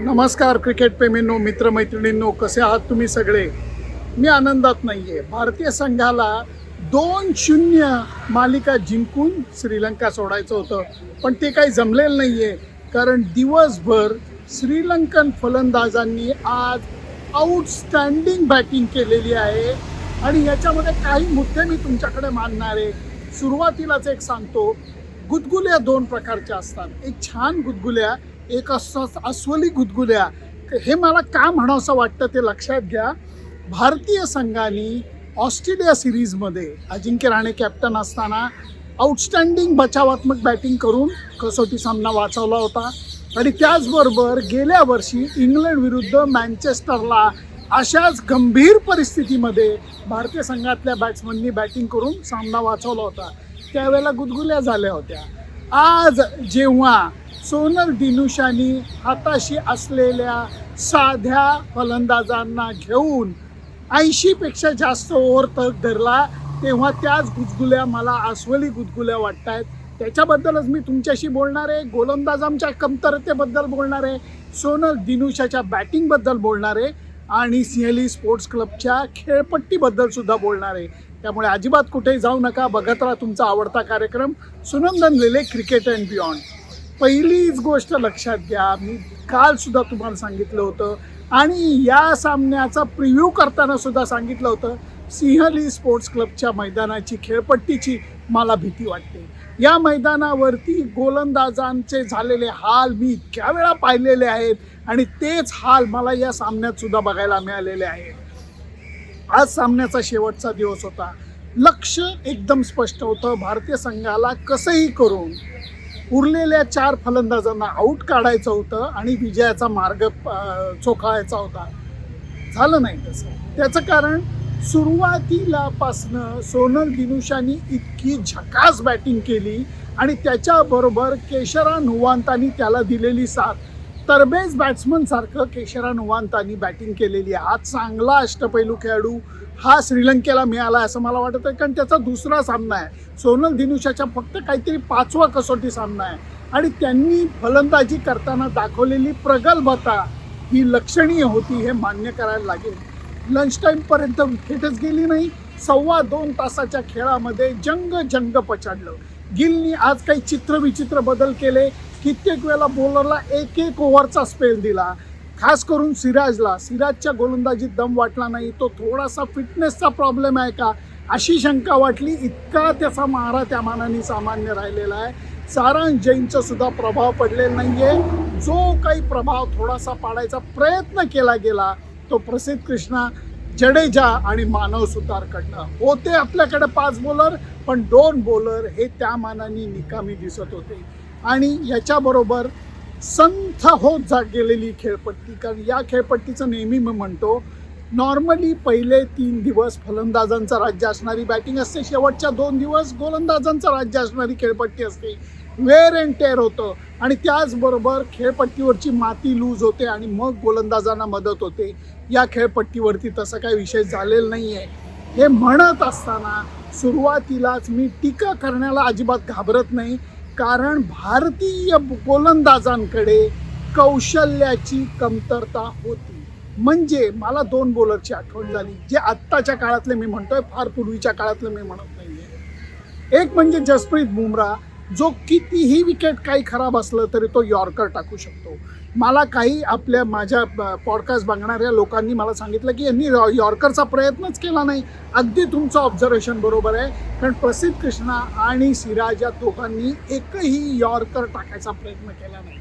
नमस्कार क्रिकेट प्रेमींनो, मित्रमैत्रिणींनो, कसे आहात तुम्ही सगळे? मी आनंदात नाही आहे. भारतीय संघाला 2-0 मालिका जिंकून श्रीलंका सोडायचं होतं, पण ते काही जमलेलं नाही आहे. कारण दिवसभर श्रीलंकन फलंदाजांनी आज आउटस्टँडिंग बॅटिंग केलेली आहे आणि याच्यामध्ये काही मुद्दे मी तुमच्याकडे मांडणार आहे. सुरुवातीलाच एक सांगतो, गुदगुल्या दोन प्रकारच्या असतात. एक छान गुदगुल्या, एक असं अस्वली गुदगुल्या. हे मला का म्हणावंसं वाटतं ते लक्षात घ्या. भारतीय संघाने ऑस्ट्रेलिया सिरीजमध्ये अजिंक्य राणे कॅप्टन असताना आउटस्टँडिंग बचावात्मक बॅटिंग करून कसोटी सामना वाचवला होता आणि त्याचबरोबर गेल्या वर्षी इंग्लंड विरुद्ध मँचेस्टरला अशाच गंभीर परिस्थितीमध्ये भारतीय संघातल्या बॅट्समननी बॅटिंग करून सामना वाचवला होता. त्यावेळेला गुदगुल्या झाल्या होत्या. आज जेव्हा सोनल दिनुशानी हाताशी असलेल्या साध्या फलंदाजांना घेऊन 80 पेक्षा जास्त ओव्हर तग धरला, तेव्हा त्याच गुदगुल्या मला अस्वली गुदगुल्या वाटत आहेत. त्याच्याबद्दलच मी तुमच्याशी बोलणार आहे. गोलंदाजांच्या कमतरतेबद्दल बोलणार आहे, सोनल दिनुशाच्या बॅटिंगबद्दल बोलणार आहे आणि सिंहली स्पोर्ट्स क्लबच्या खेळपट्टीबद्दल सुद्धा बोलणार आहे. त्यामुळे अजिबात कुठेही जाऊ नका. बघत राहा तुमचा आवडता कार्यक्रम सुनंदन लेले क्रिकेट अँड बियॉन्ड. पहिलीच गोष्ट लक्षात घ्या, मी कालसुद्धा तुम्हाला सांगितलं होतं आणि या सामन्याचा प्रिव्ह्यू करताना सुद्धा सांगितलं होतं, सिंहली स्पोर्ट्स क्लबच्या मैदानाची खेळपट्टीची मला भीती वाटते. या मैदानावरती गोलंदाजांचे झालेले हाल मी इतक्या वेळा पाहिलेले आहेत आणि तेच हाल मला या सामन्यात सुद्धा बघायला मिळालेले आहेत. आज सामन्याचा शेवटचा दिवस होता. लक्ष एकदम स्पष्ट होतं, भारतीय संघाला कसंही करून उरलेल्या 4 फलंदाजांना आऊट काढायचं होतं आणि विजयाचा मार्ग चोखाळायचा होता. झालं नाही तसं. त्याचं कारण सुरुवातीलापासनं सोनल दिनुशानी इतकी झकास बॅटिंग केली आणि त्याच्याबरोबर केशरन हुवांतानी त्याला दिलेली साथ. तरबेज बॅट्समनसारखं केशरन हुवांतानी बॅटिंग केलेली आहे. हा चांगला अष्टपैलू खेळाडू हा श्रीलंकेला मिळाला असं मला वाटतं आहे, कारण त्याचा दुसरा सामना आहे. सोनल दिनुशाच्या फक्त काहीतरी 5वा कसोटी सामना आहे आणि त्यांनी फलंदाजी करताना दाखवलेली प्रगल्भता ही लक्षणीय होती, हे मान्य करायला लागेल. लंच टाईमपर्यंत विकेटच गेली नाही. 2.25 तासाच्या खेळामध्ये जंग पछाडलं. गिलनी आज काही चित्रविचित्र बदल केले. कित्येक वेळेला बॉलरला 1-1 ओव्हरचा स्पेल दिला. खास करून सिराजच्या गोलंदाजीत दम वाटला नाही. तो थोडासा फिटनेसचा प्रॉब्लेम आहे का अशी शंका वाटली. इतका त्याचा मारा त्या मानाने सामान्य राहिलेला आहे. सारांश जैनचा सुद्धा प्रभाव पडलेला नाही आहे. जो काही प्रभाव थोडासा पाडायचा प्रयत्न केला गेला तो प्रसिद्ध कृष्णा, जडेजा आणि मानव सुतारकडनं होते. आपल्याकडे 5 बॉलर, पण 2 बॉलर हे त्या मानाने निकामी दिसत होते. आणि याच्याबरोबर संथ होत गेलेली खेळपट्टी. कारण या खेळपट्टीचं नेहमी मी म्हणतो, नॉर्मली पहिले 3 दिवस फलंदाजांचं राज्य असणारी बॅटिंग असते, शेवटच्या 2 दिवस गोलंदाजांचं राज्य असणारी खेळपट्टी असते. वेअर अँड टेअर होतं आणि त्याचबरोबर खेळपट्टीवरची माती लूज होते आणि मग गोलंदाजांना मदत होते. या खेळपट्टीवरती तसं काही विशेष झालेलं नाही आहे. हे म्हणत असताना सुरुवातीलाच मी टीका करण्याला अजिबात घाबरत नाही, कारण भारतीय गोलंदाजांकडे कौशल्याची कमतरता होती. म्हणजे मला 2 बॉलरची आठवण झाली, जे आत्ताच्या काळातले मी म्हणतोय, फार पूर्वीच्या काळातलं मी म्हणत नाही आहे. एक म्हणजे जसप्रीत बुमराह, जो कितीही विकेट काही खराब असलं तरी तो यॉर्कर टाकू शकतो. मला काही माझ्या पॉडकास्ट बघणाऱ्या लोकांनी मला सांगितलं की यांनी यॉर्करचा प्रयत्नच केला नाही. अगदी तुमचं ऑब्झर्वेशन बरोबर आहे, कारण प्रसिद्ध कृष्णा आणि सिराज या दोघांनी एकही यॉर्कर टाकायचा प्रयत्न केला नाही.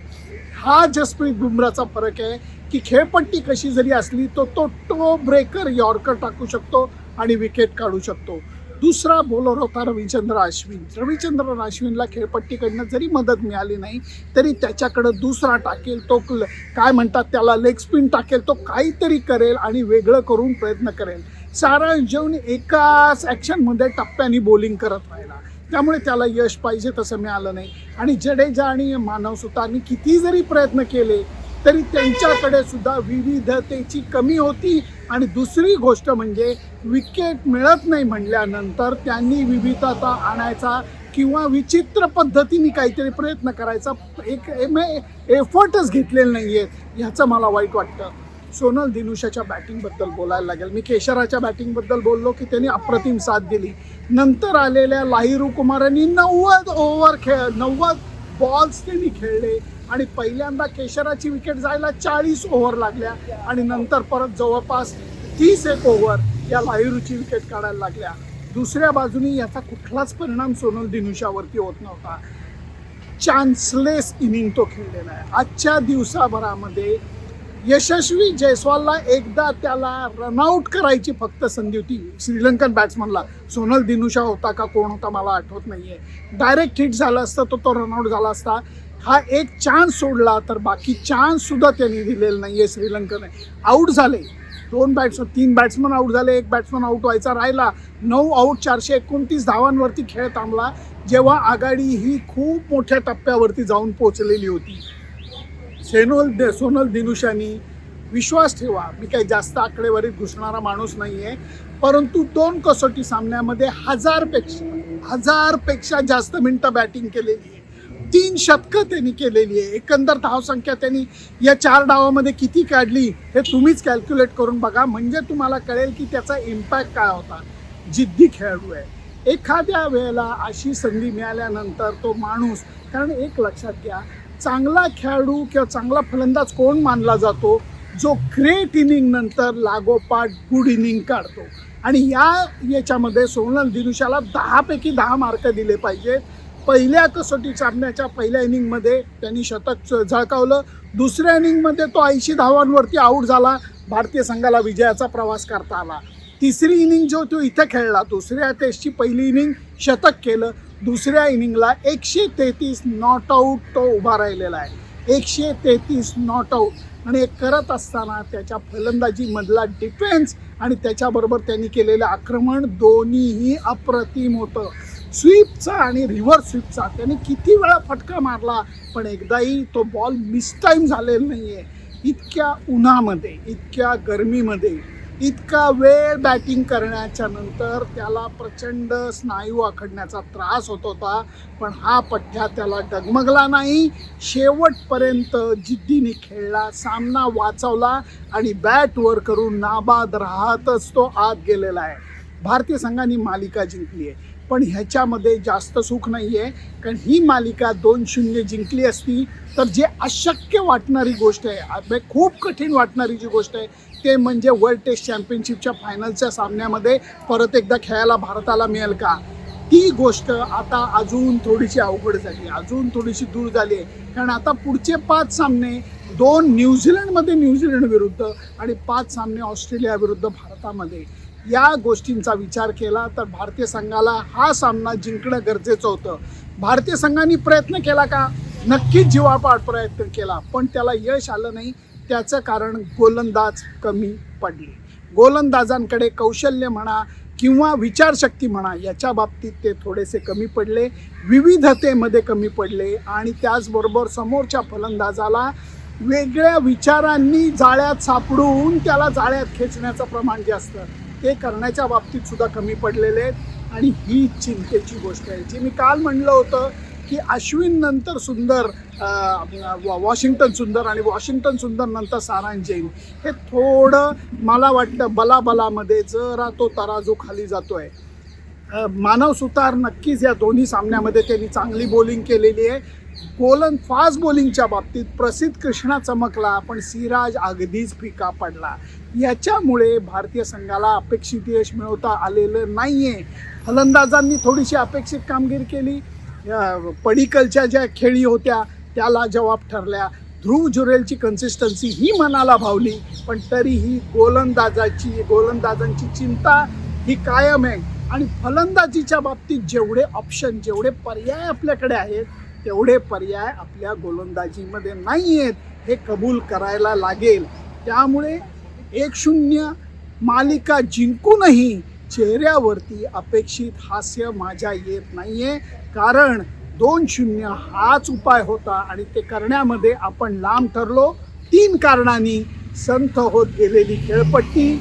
हा जसप्रीत बुमराहचा फरक आहे की खेळपट्टी कशी जरी असली तो टो ब्रेकर यॉर्कर टाकू शकतो आणि विकेट काढू शकतो. दुसरा बॉलर होता रविचंद्र अश्विनला खेळपट्टीकडनं जरी मदत मिळाली नाही तरी त्याच्याकडं दुसरा टाकेल, तो काय म्हणतात त्याला लेग स्पिन टाकेल, तो काहीतरी करेल आणि वेगळं करून प्रयत्न करेल. सारांश जैन एकाच ॲक्शनमध्ये टप्प्याने बॉलिंग करत राहिला, त्यामुळे त्याला यश पाहिजे तसं मिळालं नाही. आणि जडेजा आणि मानव सुतारनी किती जरी प्रयत्न केले तरी त्यांच्याकडे सुद्धा विविधतेची कमी होती. आणि दुसरी गोष्ट म्हणजे विकेट मिळत नाही म्हटल्यानंतर त्यांनी विविधता आणायचा किंवा विचित्र पद्धतीने काहीतरी प्रयत्न करायचा एक एफर्टच घेतलेले नाही आहेत, ह्याचं मला वाईट वाटतं. सोनल दिनुशाच्या बॅटिंगबद्दल बोलायला लागेल. मी केशराच्या बॅटिंगबद्दल बोललो की त्यांनी अप्रतिम साथ दिली. नंतर आलेल्या लाहिरू कुमारांनी 90 बॉल्स त्यांनी खेळले आणि पहिल्यांदा केशराची विकेट जायला 40 ओव्हर लागल्या आणि नंतर परत जवळपास 31 ओव्हर या लाहिरूची विकेट काढायला लागल्या. दुसऱ्या बाजूने याचा कुठलाच परिणाम सोनल दिनुशावरती होत नव्हता. चान्सलेस इनिंग तो खेळलेला आहे. आजच्या दिवसाभरामध्ये यशस्वी जयस्वालला एकदा त्याला रनआउट करायची फक्त संधी होती श्रीलंकन बॅट्समनला. सोनल दिनुशा होता का कोण होता मला आठवत नाहीये. डायरेक्ट हिट झाला असता तो रनआउट झाला असता. हा एक चान्स सोडला तर बाकी चान्स सुद्धा त्यांनी दिलेला नाहीये श्रीलंकेने. आऊट झाले 3 बॅट्समन आऊट झाले, 1 बॅट्समन आऊट व्हायचा राहिला. 9 आऊट 429 धावांवरती खेळ थांबला, जेव्हा आघाडी ही खूप मोठ्या टप्प्यावरती जाऊन पोहोचलेली होती. सोनल दिनुशानी विश्वास ठेवा, मी काही जास्त आकडेवारीत घुसणारा माणूस नाही आहे, परंतु 2 कसोटी सामन्यामध्ये 1000 पेक्षा जास्त मिनिटं बॅटिंग केलेली आहे. 3 शतकं त्यांनी केलेली आहे. एकंदर धावसंख्या त्यांनी या 4 डावामध्ये किती काढली हे तुम्हीच कॅल्क्युलेट करून बघा, म्हणजे तुम्हाला कळेल की त्याचा इम्पॅक्ट काय होता. जिद्दी खेळाडू आहे. एखाद्या वेळेला अशी संधी मिळाल्यानंतर तो माणूस, कारण एक लक्षात घ्या, चांगला खेळाडू किंवा चांगला फलंदाज कोण मानला जातो, जो ग्रेट इनिंग नंतर लागोपाठ गुड इनिंग काढतो. आणि याच्यामध्ये सोनल दिनुशाला 10 पैकी 10 मार्क दिले पाहिजेत. पहिल्या कसोटी सामन्याच्या पहिल्या इनिंगमध्ये त्यांनी शतक झळकावलं. दुसऱ्या इनिंगमध्ये तो 80 धावांवरती आऊट झाला. भारतीय संघाला विजयाचा प्रवास करता आला. तिसरी इनिंग जो तो इथं खेळला, दुसऱ्या टेस्टची पहिली इनिंग शतक केलं. दुसऱ्या इनिंगला 133 नॉट आऊट तो उभा राहिलेला आहे. 133 नॉट आऊट. आणि हे करत असताना त्याच्या फलंदाजीमधला डिफेन्स आणि त्याच्याबरोबर त्यांनी केलेलं आक्रमण दोन्हीही अप्रतिम होतं. स्वीपचा आणि रिव्हर्स स्वीपचा त्याने किती वेळा फटका मारला, पण एकदाही तो बॉल मिसटाईम झालेला नाही आहे. इतक्या उन्हामध्ये, इतक्या गरमीमध्ये, इतका वेळ बॅटिंग करण्याच्या नंतर त्याला प्रचंड स्नायू आखडण्याचा त्रास होत होता, पण हा पठ्ठ्या त्याला डगमगला नाही. शेवटपर्यंत जिद्दीने खेळला, सामना वाचवला आणि बॅटवर करून नाबाद राहतच तो आत गेलेला आहे. भारतीय संघाने मालिका जिंकली आहे, पण ह्याच्यामध्ये जास्त सुख नाही आहे, कारण ही मालिका 2-0 जिंकली असती तर जे अशक्य वाटणारी गोष्ट आहे, खूप कठीण वाटणारी जी गोष्ट आहे, ते म्हणजे वर्ल्ड टेस्ट चॅम्पियनशिपच्या फायनलच्या सामन्यामध्ये परत एकदा खेळायला भारताला मिळेल का, ती गोष्ट आता अजून थोडीशी अवघड झाली, अजून थोडीशी दूर झाली आहे. कारण आता पुढचे 5 सामने 2 न्यूझीलंडमध्ये न्यूझीलंड विरुद्ध आणि 5 सामने ऑस्ट्रेलिया विरुद्ध भारतामध्ये. या गोष्टींचा विचार केला तर भारतीय संघाला हा सामना जिंकणं गरजेचं होतं. भारतीय संघाने प्रयत्न केला का? नक्कीच जीवापाड प्रयत्न केला, पण त्याला यश आलं नाही. त्याचं कारण गोलंदाज कमी पडले. गोलंदाजांकडे कौशल्य म्हणा किंवा विचारशक्ती म्हणा, याच्या बाबतीत ते थोडेसे कमी पडले, विविधतेमध्ये कमी पडले आणि त्याचबरोबर समोरच्या फलंदाजाला वेगळ्या विचारांनी जाळ्यात सापडून त्याला जाळ्यात खेचण्याचं प्रमाण जे असतं ते करण्याच्या बाबतीत सुद्धा कमी पडलेले आहेत. आणि ही चिंतेची गोष्ट आहे, जी मी काल म्हणलं होतं की अश्विन नंतर सुंदर, वॉशिंग्टन सुंदर आणि वॉशिंग्टन सुंदर नंतर सारांश जैन, हे थोडं मला वाटतं बलाबलामध्ये जरा तो तराजू खाली जातो आहे. मानव सुतार नक्कीच या दोन्ही सामन्यामध्ये त्यांनी चांगली बॉलिंग केलेली आहे. फास्ट बॉलिंगच्या बाबतीत प्रसिद्ध कृष्णा चमकला, पण सिराज अगदीच फिका पडला. याच्यामुळे भारतीय संघाला अपेक्षित यश मिळवता आलेलं नाही आहे. फलंदाजांनी थोडीशी अपेक्षित कामगिरी केली. पडिक्कलच्या ज्या खेळी होत्या त्याला जवाब ठरल्या. ध्रुव जुरेलची कन्सिस्टन्सी ही मनाला भावली, पण तरीही गोलंदाजांची चिंता ही कायम आहे. आणि फलंदाजीच्या बाबतीत जेवढे ऑप्शन, जेवढे पर्याय आपल्याकडे आहेत, तेवढे पर्याय आपल्या गोलंदाजीमध्ये नाही आहेत, हे कबूल करायला लागेल. त्यामुळे 1-0 मालिका जिंकूनही चेहऱ्यावरती अपेक्षित हास्य माझ्या येत नाही आहे, कारण 2-0 हाच उपाय होता आणि ते करण्यामध्ये आपण लांब ठरलो. 3 कारणांनी: संथ होत गेलेली खेळपट्टी,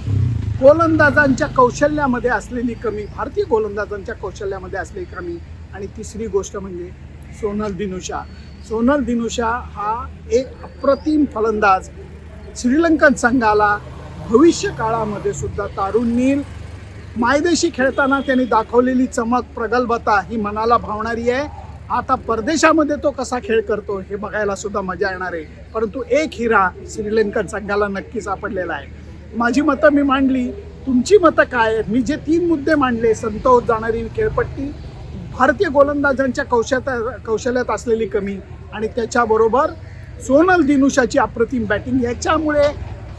गोलंदाजांच्या कौशल्यामध्ये असलेली कमी, भारतीय गोलंदाजांच्या कौशल्यामध्ये असलेली कमी, आणि तिसरी गोष्ट म्हणजे सोनल दिनुशा. सोनल दिनुशा हा एक अप्रतिम फलंदाज. श्रीलंकन संघाला भविष्य काळामध्ये सुद्धा तारून नेईल. मायदेशी खेळताना त्यांनी दाखवलेली चमक, प्रगल्भता ही मनाला भावणारी आहे. आता परदेशामध्ये तो कसा खेळ करतो हे बघायला सुद्धा मजा येणार आहे. परंतु एक हिरा श्रीलंकन संघाला नक्की सापडलेला आहे. माझी मतं मी मांडली, तुमची मतं काय आहेत? मी जे 3 मुद्दे मांडले, संतोष जाणारी खेळपट्टी, भारतीय गोलंदाजांच्या कौशल्यात असलेली कमी आणि त्याच्याबरोबर सोनल दिनुशाची अप्रतिम बॅटिंग, याच्यामुळे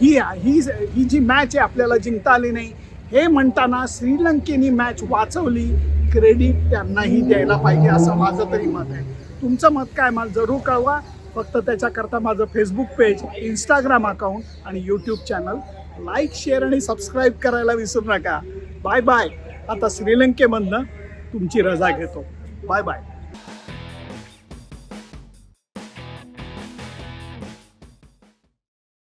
ही जी मॅच आहे आपल्याला जिंकता आली नाही. हे म्हणताना श्रीलंकेने मॅच वाचवली, क्रेडिट त्यांनाही द्यायला पाहिजे असं माझं तरी मत आहे. तुमचं मत काय मला जरूर कळवा. फक्त त्याच्याकरता माझं फेसबुक पेज, इंस्टाग्राम अकाउंट आणि यूट्यूब चॅनल लाईक, शेअर आणि सबस्क्राईब करायला विसरू नका. Bye bye. आता श्रीलंकेमधनं तुमची रजा घेतो. Bye bye.